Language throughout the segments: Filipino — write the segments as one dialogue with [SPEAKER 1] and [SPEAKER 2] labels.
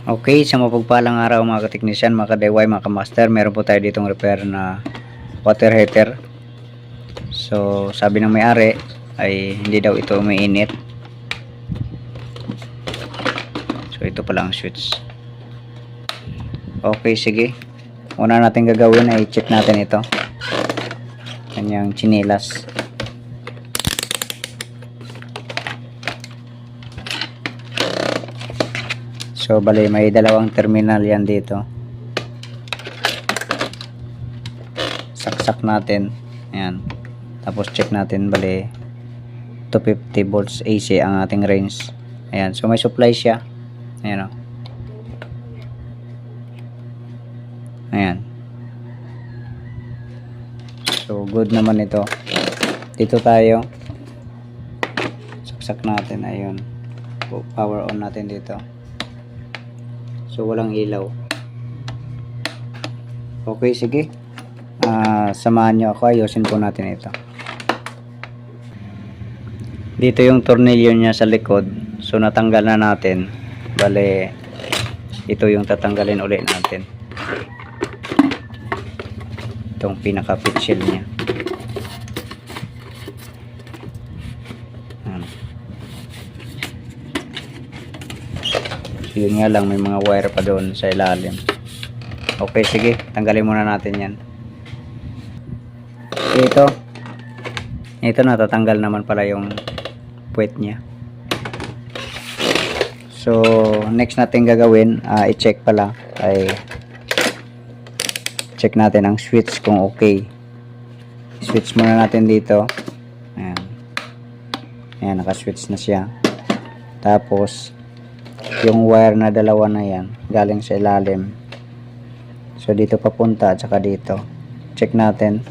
[SPEAKER 1] Okay, sa mapagpalang araw mga kateknisyan, mga ka-DIY, mga ka-master, meron po tayo ditong repair na water heater. So, sabi ng may-ari ay hindi daw ito umiinit. So, ito pala ang switch. Okay, sige. Una natin gagawin ay check natin ito. Kanyang chinilas. So, bali may dalawang terminal yan dito. Saksak natin. Ayan. Tapos check natin, bali 250 volts AC ang ating range. Ayan. So, may supply siya. Ayan o. Ayan. So, good naman ito. Dito tayo. Saksak natin. Ayun. Power on natin dito. So, walang ilaw. Okay, sige. Samahan nyo ako. Ayusin po natin ito. Dito yung tornilyo niya sa likod. So, natanggal na natin. Bale, ito yung tatanggalin ulit natin. Itong pinaka-pitchel niya. Yun nga lang, may mga wire pa doon sa ilalim. Okay, sige, tanggalin muna natin yan. Ito natatanggal naman pala yung puwet niya. So, next natin gagawin, i-check pala, ay check natin ang switch kung okay. Switch muna natin dito. Ayan. Ayan, naka-switch na siya. Tapos, yung wire na dalawa na yan galing sa ilalim, so dito papunta at saka dito check natin.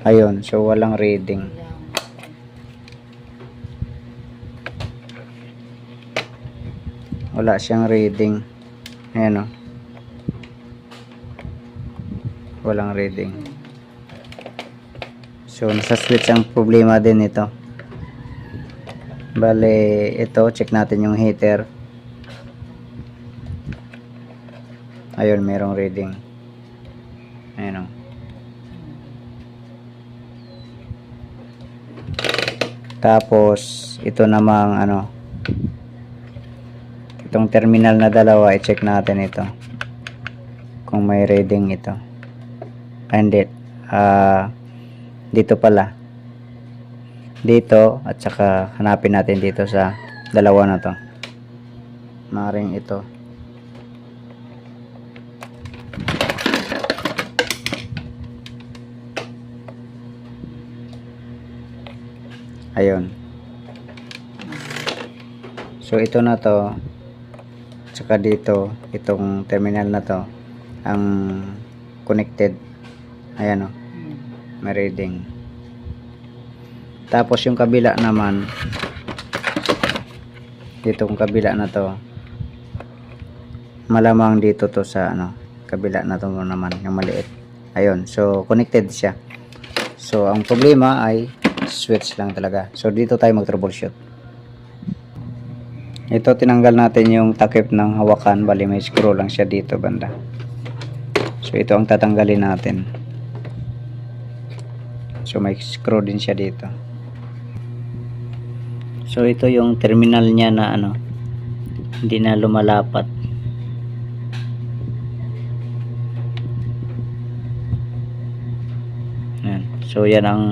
[SPEAKER 1] Ayun, so walang reading. Wala siyang reading. Ayan o, walang reading. So, nasa switch ang problema din ito. Bale, ito, check natin yung heater. Ayun, merong reading. Ayun o. Tapos, ito namang itong terminal na dalawa, i-check natin ito. Kung may reading ito. Hindi. Dito pala. Dito at saka hanapin natin dito sa dalawa na to. Maring ito. Ayun. So ito na to. Saka dito, itong terminal na to ang connected. Ayan o, may reading. Tapos yung kabila naman, dito yung kabila na to, malamang dito to sa kabila na to naman, yung maliit. Ayun, so connected siya. So ang problema ay switch lang talaga. So dito tayo mag troubleshoot. Ito, tinanggal natin yung takip ng hawakan. Bali may screw lang siya dito banda. So ito ang tatanggalin natin. So may screw din siya dito. So ito yung terminal niya na hindi na lumalapat. Yan. So yan ang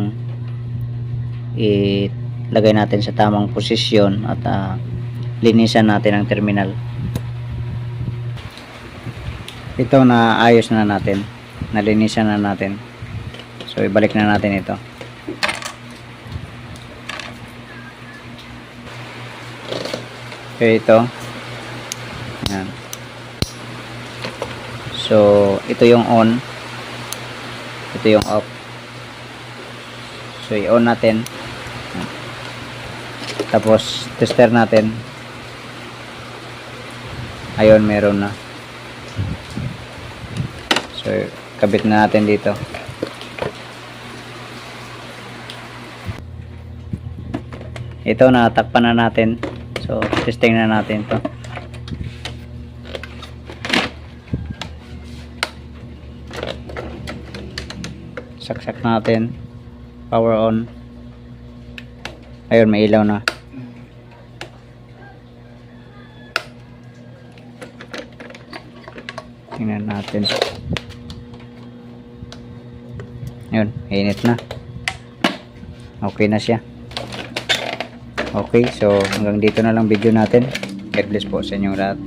[SPEAKER 1] ilagay natin sa tamang posisyon at linisan natin ang terminal. Ito na ayos na natin. Nalinisan na natin. So, ibalik na natin ito. Okay, ito. Ayan. So, ito yung on. Ito yung off. So, i-on natin. Ayan. Tapos, tester natin. Ayun, meron na. So, kabit na natin dito. ito natakpan na natin. So testing na natin to. Saksak natin, power on. Ayun, may ilaw na. Tingnan natin. Ayun, init na. Okay na siya. Okay, so hanggang dito na lang video natin. God bless po sa inyong lahat.